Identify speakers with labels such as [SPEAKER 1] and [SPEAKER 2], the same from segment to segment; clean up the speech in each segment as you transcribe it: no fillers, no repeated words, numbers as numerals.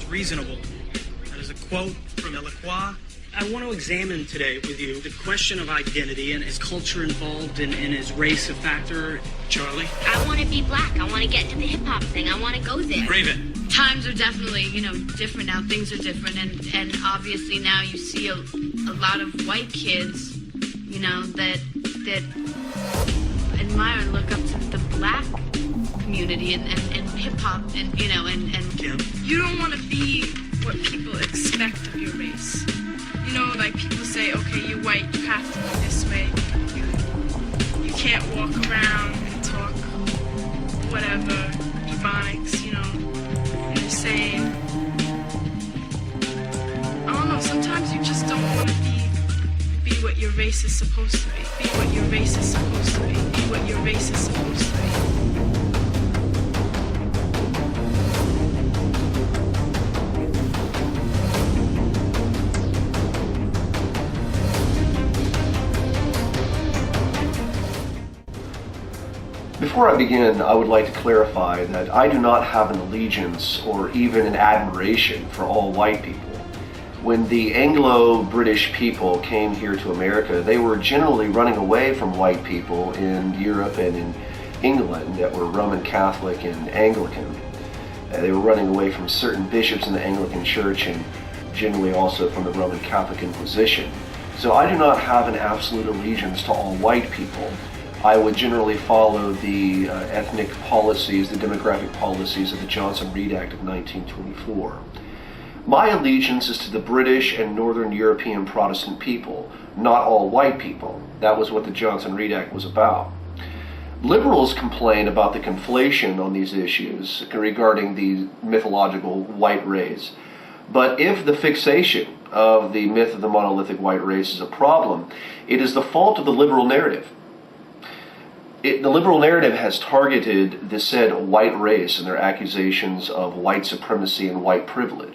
[SPEAKER 1] reasonable. That is a quote from Delacroix. I want to examine today with you the question of identity, and is culture involved, and is race a factor? Charlie?
[SPEAKER 2] I want to be black. I want to get into the hip-hop thing. I want to go there.
[SPEAKER 1] Raven?
[SPEAKER 3] Times are definitely, different now. Things are different, and obviously now you see a lot of white kids, that admire and look up to the black community and hip-hop and
[SPEAKER 1] Kim?
[SPEAKER 4] You don't want to be what people expect of your race. Like people say, okay, you're white, you have to be this way. You can't walk around and talk whatever, ebonics, and they're saying, I don't know, sometimes you just don't want to be what your race is supposed to be. Be what your race is supposed to be. Be what your race is supposed to be.
[SPEAKER 5] Before I begin, I would like to clarify that I do not have an allegiance or even an admiration for all white people. When the Anglo-British people came here to America, they were generally running away from white people in Europe and in England that were Roman Catholic and Anglican. They were running away from certain bishops in the Anglican Church and generally also from the Roman Catholic Inquisition. So I do not have an absolute allegiance to all white people. I would generally follow the ethnic policies, the demographic policies of the Johnson-Reed Act of 1924. My allegiance is to the British and Northern European Protestant people, not all white people. That was what the Johnson-Reed Act was about. Liberals complain about the conflation on these issues regarding the mythological white race. But if the fixation of the myth of the monolithic white race is a problem, it is the fault of the liberal narrative. The liberal narrative has targeted the said white race in their accusations of white supremacy and white privilege.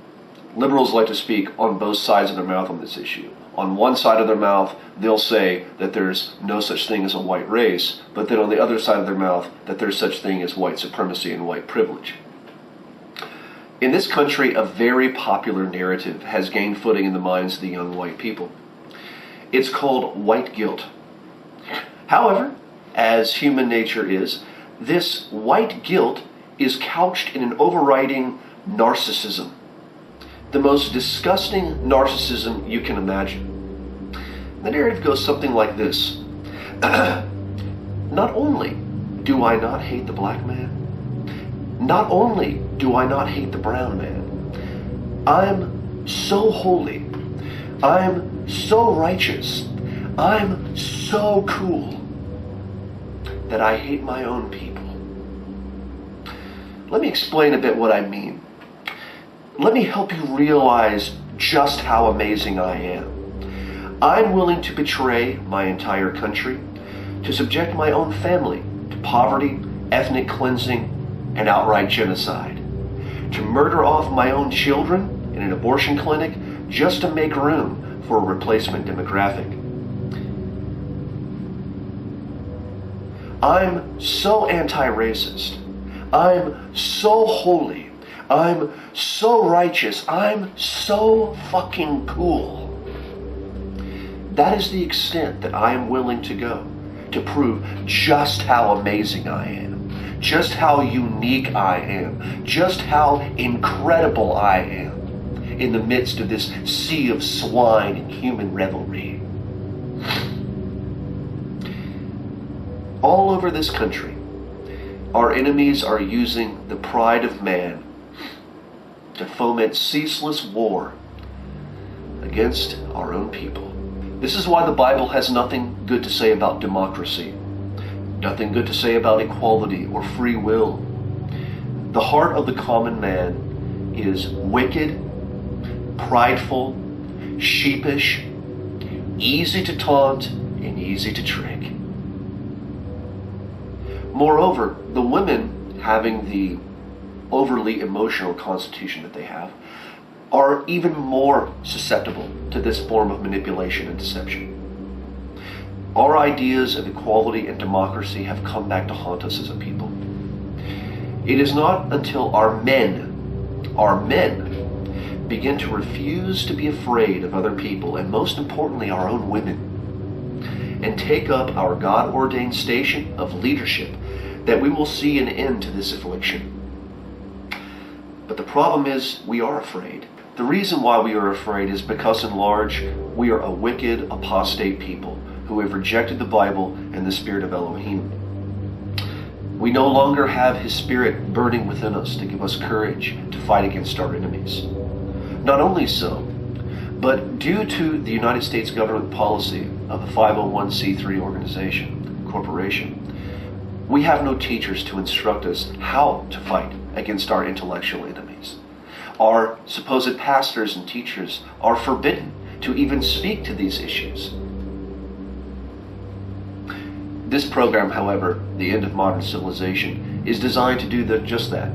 [SPEAKER 5] Liberals like to speak on both sides of their mouth on this issue. On one side of their mouth, they'll say that there's no such thing as a white race, but then on the other side of their mouth, that there's such thing as white supremacy and white privilege. In this country, a very popular narrative has gained footing in the minds of the young white people. It's called white guilt. However, as human nature is, this white guilt is couched in an overriding narcissism. The most disgusting narcissism you can imagine. The narrative goes something like this. Not only do I not hate the black man, not only do I not hate the brown man, I'm so holy, I'm so righteous, I'm so cool, that I hate my own people. Let me explain a bit what I mean. Let me help you realize just how amazing I am. I'm willing to betray my entire country, to subject my own family to poverty, ethnic cleansing, and outright genocide, to murder off my own children in an abortion clinic just to make room for a replacement demographic. I'm so anti-racist. I'm so holy. I'm so righteous. I'm so fucking cool. That is the extent that I am willing to go to prove just how amazing I am, just how unique I am, just how incredible I am in the midst of this sea of swine and human revelry. All over this country, our enemies are using the pride of man to foment ceaseless war against our own people. This is why the Bible has nothing good to say about democracy, nothing good to say about equality or free will. The heart of the common man is wicked, prideful, sheepish, easy to taunt, and easy to trick. Moreover, the women, having the overly emotional constitution that they have, are even more susceptible to this form of manipulation and deception. Our ideas of equality and democracy have come back to haunt us as a people. It is not until our men begin to refuse to be afraid of other people, and most importantly, our own women, and take up our God-ordained station of leadership, that we will see an end to this affliction. But the problem is, we are afraid. The reason why we are afraid is because, in large, we are a wicked, apostate people who have rejected the Bible and the Spirit of Elohim. We no longer have His Spirit burning within us to give us courage to fight against our enemies. Not only so, but due to the United States government policy of the 501c3 corporation, we have no teachers to instruct us how to fight against our intellectual enemies. Our supposed pastors and teachers are forbidden to even speak to these issues. This program, however, The End of Modern Civilization, is designed to do just that.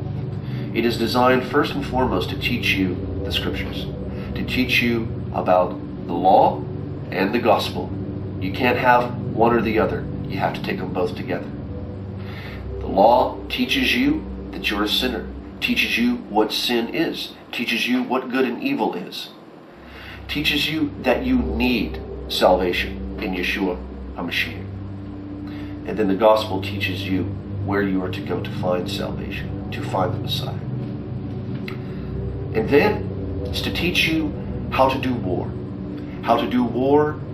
[SPEAKER 5] It is designed first and foremost to teach you the scriptures, to teach you about the law and the gospel. You can't have one or the other. You have to take them both together. The law teaches you that you're a sinner, teaches you what sin is, teaches you what good and evil is, teaches you that you need salvation in Yeshua HaMashiach. And then the gospel teaches you where you are to go to find salvation, to find the Messiah. And then it's to teach you how to do war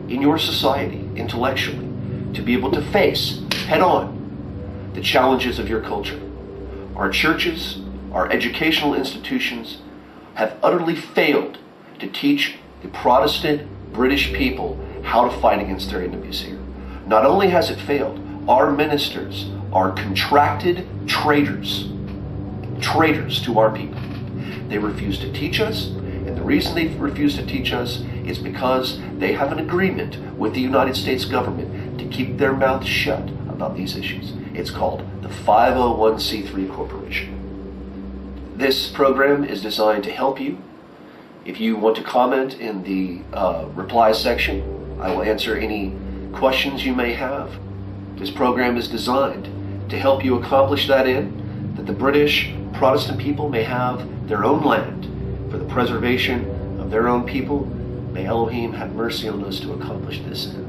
[SPEAKER 5] in your society, intellectually, to be able to face head on the challenges of your culture. Our churches, our educational institutions have utterly failed to teach the Protestant British people how to fight against their enemies here. Not only has it failed, our ministers are contracted traitors to our people. They refuse to teach us, and the reason they refuse to teach us is because they have an agreement with the United States government to keep their mouths shut about these issues. It's called the 501c3 corporation. This program is designed to help you. If you want to comment in the reply section, I will answer any questions you may have. This program is designed to help you accomplish that end, that the British Protestant people may have their own land for the preservation of their own people. May Elohim have mercy on us to accomplish this end.